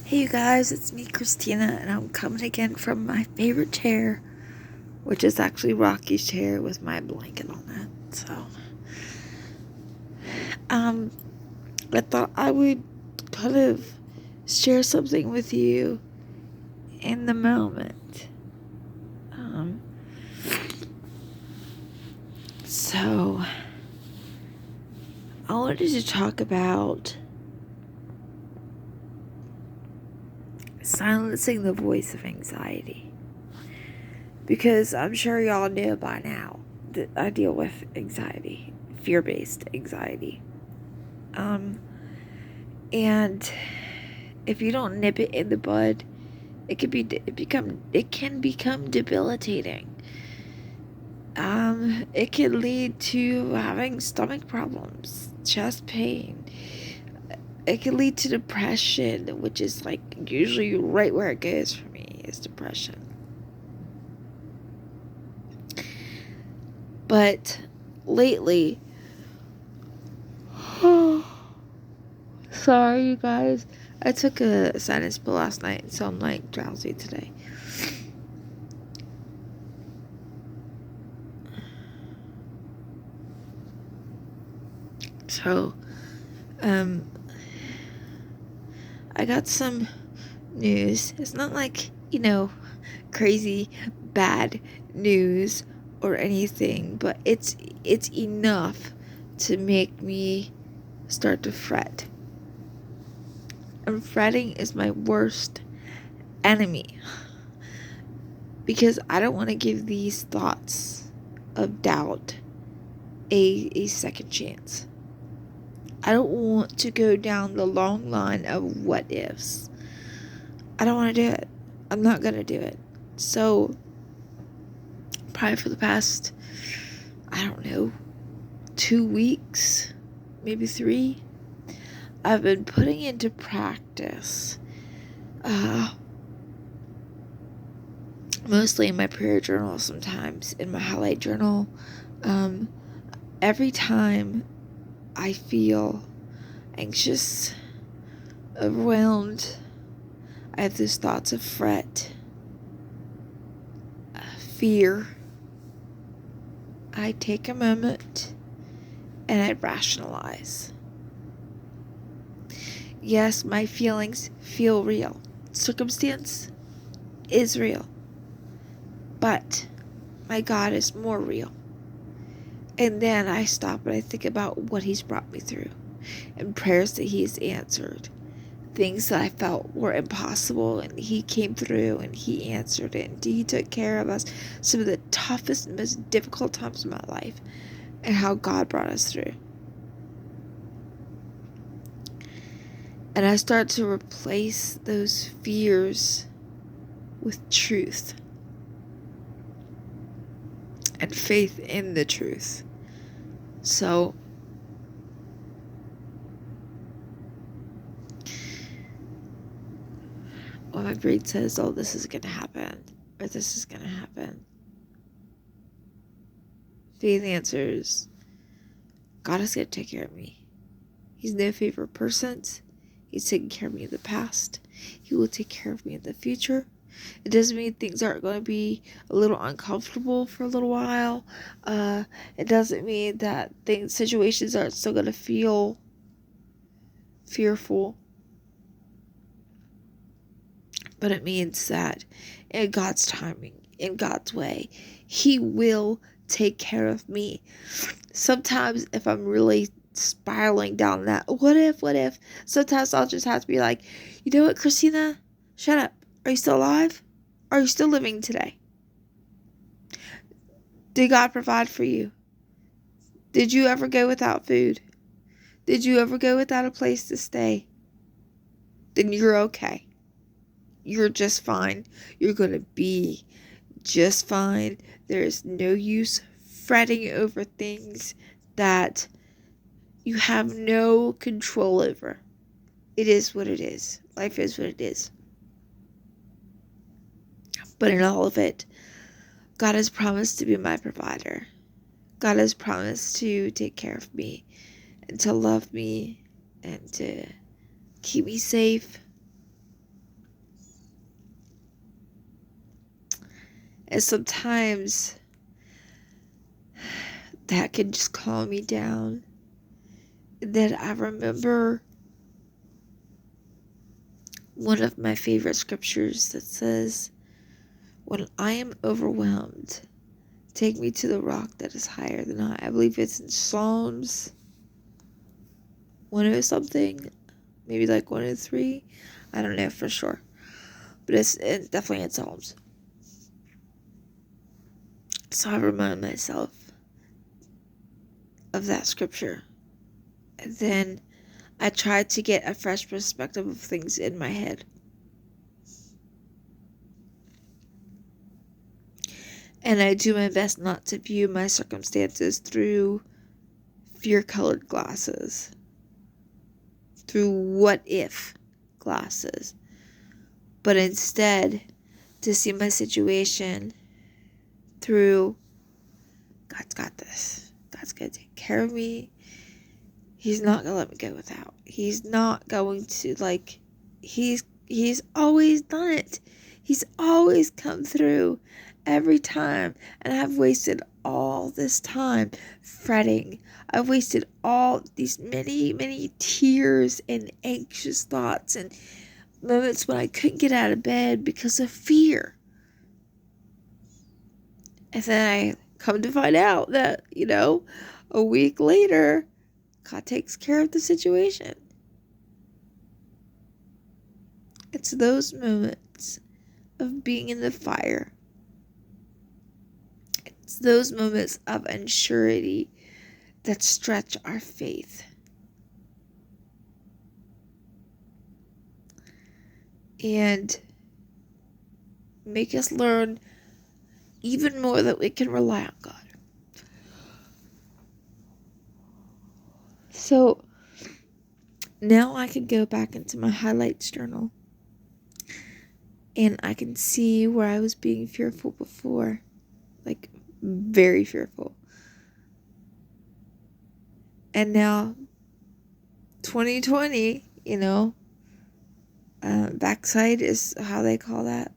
Hey you guys, it's me Christina, and I'm coming again from my favorite chair, which is actually Rocky's chair with my blanket on it. Um, I thought I would kind of share something with you in the moment. Um, so I wanted to talk about silencing the voice of anxiety, because I'm sure y'all know by now that I deal with anxiety, fear-based anxiety. Um, and if you don't nip it in the bud, it can become debilitating. It can lead to having stomach problems, chest pain. It can lead to depression, which is like usually right where it goes for me is depression. But lately, sorry you guys, I took a sinus pill last night, so I'm like drowsy today. So, um, I got some news. It's not like, crazy bad news or anything, but it's enough to make me start to fret. And fretting is my worst enemy, because I don't want to give these thoughts of doubt a second chance. I don't want to go down the long line of what ifs. I don't want to do it. I'm not going to do it. So, probably for the past, I don't know, 2 weeks, maybe 3, I've been putting into practice, mostly in my prayer journal, sometimes in my highlight journal. Um, every time I feel anxious, overwhelmed, I have those thoughts of fret, fear, I take a moment and I rationalize. Yes, my feelings feel real. Circumstance is real. But my God is more real. And then I stop and I think about what He's brought me through and prayers that He has answered. Things that I felt were impossible, and He came through and He answered it. And He took care of us some of the toughest, most difficult times of my life, and how God brought us through. And I start to replace those fears with truth and faith in the truth. So, when my brain says, oh, this is going to happen, or this is going to happen, faith answers, God is going to take care of me. He's no favorite person. He's taking care of me in the past. He will take care of me in the future. It doesn't mean things aren't going to be a little uncomfortable for a little while. It doesn't mean that situations aren't still going to feel fearful. But it means that in God's timing, in God's way, He will take care of me. Sometimes if I'm really spiraling down that what if, sometimes I'll just have to be like, you know what, Christina, shut up. Are you still alive? Are you still living today? Did God provide for you? Did you ever go without food? Did you ever go without a place to stay? Then you're okay. You're just fine. You're going to be just fine. There is no use fretting over things that you have no control over. It is what it is. Life is what it is. But in all of it, God has promised to be my provider. God has promised to take care of me and to love me and to keep me safe. And sometimes that can just calm me down. And then I remember one of my favorite scriptures that says, when I am overwhelmed, take me to the rock that is higher than I. I believe it's in Psalms 100 something, maybe like 103. I don't know for sure. But it's definitely in Psalms. So I remind myself of that scripture. And then I try to get a fresh perspective of things in my head. And I do my best not to view my circumstances through fear-colored glasses. Through what-if glasses. But instead, to see my situation through, God's got this. God's going to take care of me. He's not going to let me go without. He's not going to, he's always done it. He's always come through every time. And I've wasted all this time fretting. I've wasted all these many, many tears and anxious thoughts and moments when I couldn't get out of bed because of fear. And then I come to find out that, a week later, God takes care of the situation. It's those moments of being in the fire. It's those moments of unsurety that stretch our faith. And make us learn even more that we can rely on God. So now I can go back into my highlights journal and I can see where I was being fearful before, like very fearful. And now 2020, backside is how they call that.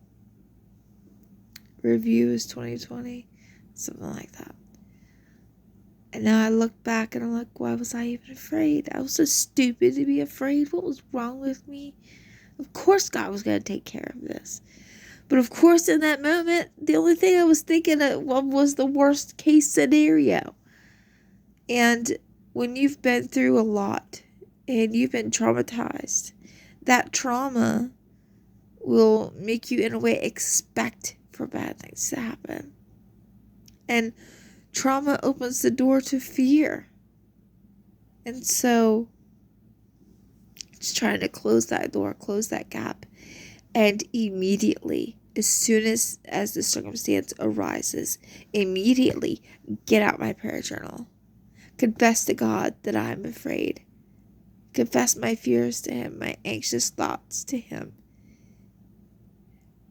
Review is 2020, something like that. And now I look back and I'm like, why was I even afraid? I was so stupid to be afraid. What was wrong with me? Of course God was going to take care of this. But of course in that moment, the only thing I was thinking of was the worst case scenario. And when you've been through a lot and you've been traumatized, that trauma will make you in a way expect for bad things to happen. And trauma opens the door to fear. And so it's trying to close that door, close that gap. And immediately, as soon as the circumstance arises, immediately get out my prayer journal. Confess to God that I'm afraid. Confess my fears to Him, my anxious thoughts to Him.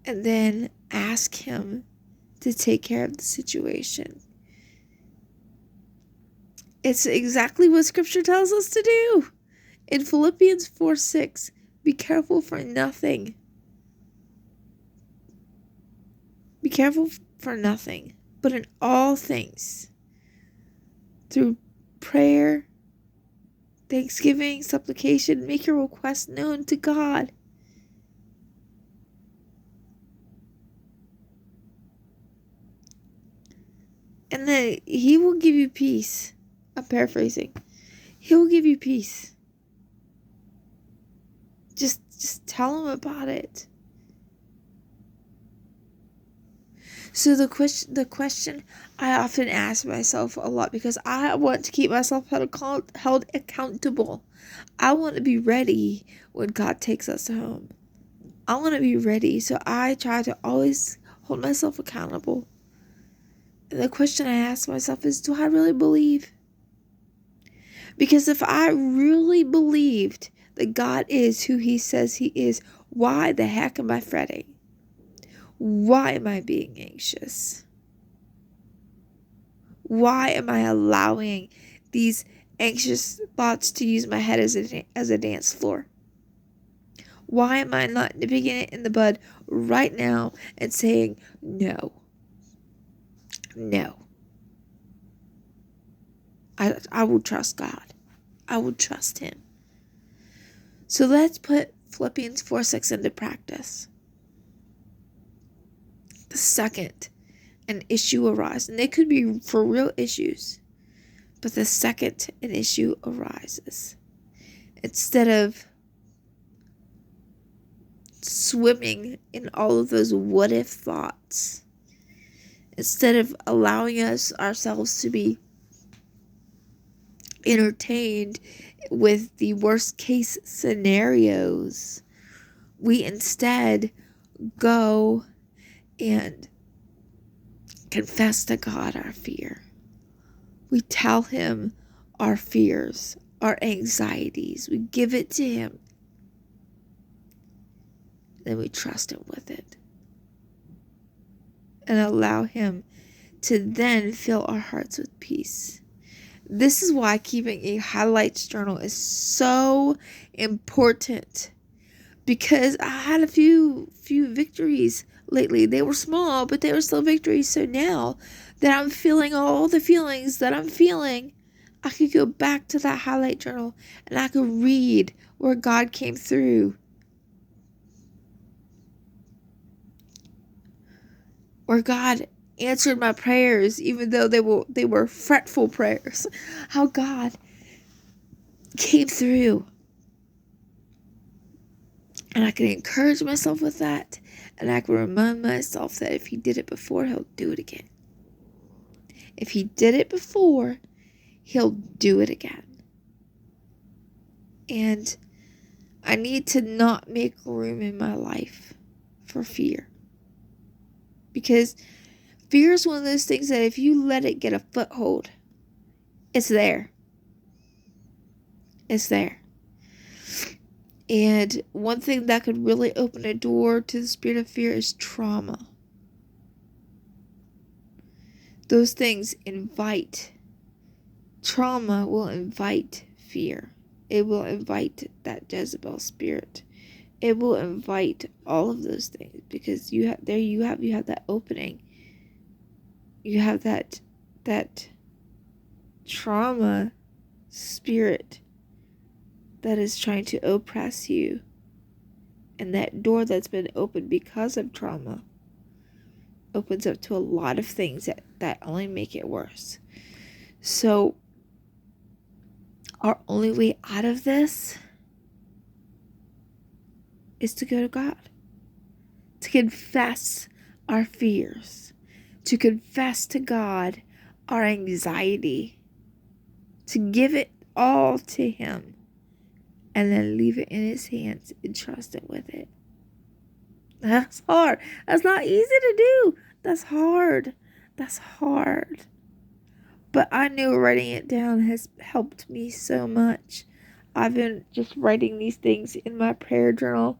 And then ask Him to take care of the situation. It's exactly what Scripture tells us to do. In Philippians 4:6, be careful for nothing. Be careful for nothing, but in all things, through prayer, thanksgiving, supplication, make your requests known to God. And then He will give you peace. I'm paraphrasing. He will give you peace. Just tell Him about it. So the question I often ask myself a lot, because I want to keep myself held accountable. I want to be ready when God takes us home. I want to be ready, so I try to always hold myself accountable. And the question I ask myself is, do I really believe? Because if I really believed that God is who He says He is, why the heck am I fretting? Why am I being anxious? Why am I allowing these anxious thoughts to use my head as a dance floor? Why am I not nipping it in the bud right now and saying no? No. I will trust God. I will trust him. So let's put Philippians 4:6 into practice. The second an issue arises, and it could be for real issues, but the second an issue arises, instead of swimming in all of those what if thoughts, instead of allowing ourselves to be entertained with the worst case scenarios, we instead go and confess to God our fear. We tell him our fears, our anxieties. We give it to him. Then we trust him with it. And allow him to then fill our hearts with peace. This is why keeping a highlights journal is so important. Because I had a few victories lately. They were small, but they were still victories. So now that I'm feeling all the feelings that I'm feeling, I could go back to that highlight journal and I could read where God came through. Where God answered my prayers, even though they were fretful prayers. How God came through. And I can encourage myself with that. And I can remind myself that if he did it before, he'll do it again. If he did it before, he'll do it again. And I need to not make room in my life for fear. Because fear is one of those things that if you let it get a foothold, it's there. It's there. And one thing that could really open a door to the spirit of fear is trauma. Those things invite. Trauma will invite fear. It will invite that Jezebel spirit. It will invite all of those things because you have that opening. You have that trauma spirit that is trying to oppress you. And that door that's been opened because of trauma opens up to a lot of things that only make it worse. So our only way out of this is to go to God. To confess our fears. To confess to God our anxiety. To give it all to him. And then leave it in his hands and trust him with it. That's hard. That's not easy to do. That's hard. That's hard. But I know writing it down has helped me so much. I've been just writing these things in my prayer journal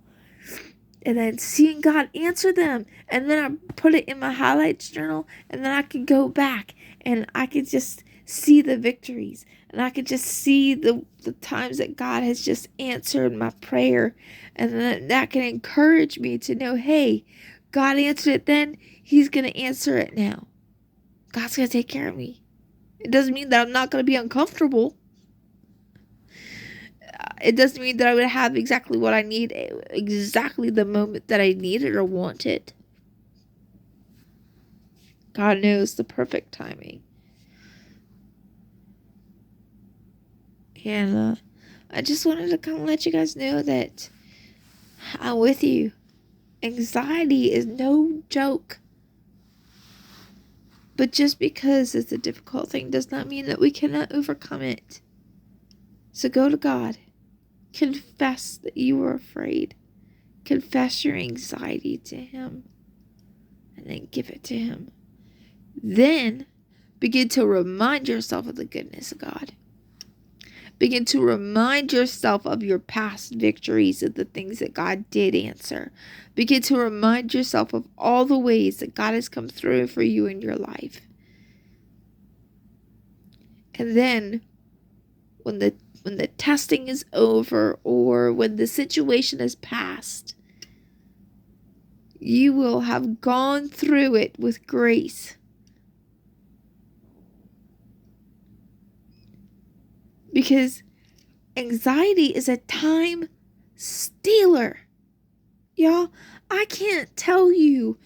and then seeing God answer them. And then I put it in my highlights journal and then I could go back and I could just see the victories. And I could just see the times that God has just answered my prayer. And then that can encourage me to know, hey, God answered it then. He's going to answer it now. God's going to take care of me. It doesn't mean that I'm not going to be uncomfortable. It doesn't mean that I would have exactly what I need, exactly the moment that I need it or want it. God knows the perfect timing. And I just wanted to kind of let you guys know that I'm with you. Anxiety is no joke. But just because it's a difficult thing does not mean that we cannot overcome it. So go to God. Confess that you are afraid. Confess your anxiety to him. And then give it to him. Then begin to remind yourself of the goodness of God. Begin to remind yourself of your past victories, of the things that God did answer. Begin to remind yourself of all the ways that God has come through for you in your life. And then when the testing is over or when the situation is past, you will have gone through it with grace. Because anxiety is a time stealer. Y'all, I can't tell you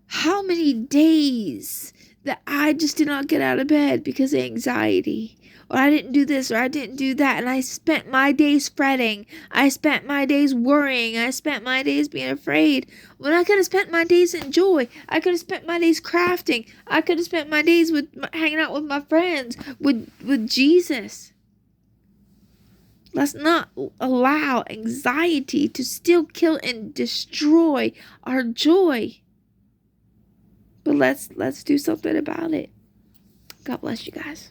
how many days that I just did not get out of bed because of anxiety. Or I didn't do this or I didn't do that. And I spent my days fretting. I spent my days worrying. I spent my days being afraid. When I could have spent my days in joy. I could have spent my days crafting. I could have spent my days with hanging out with my friends. With Jesus. Let's not allow anxiety to steal, kill, and destroy our joy. But let's do something about it. God bless you guys.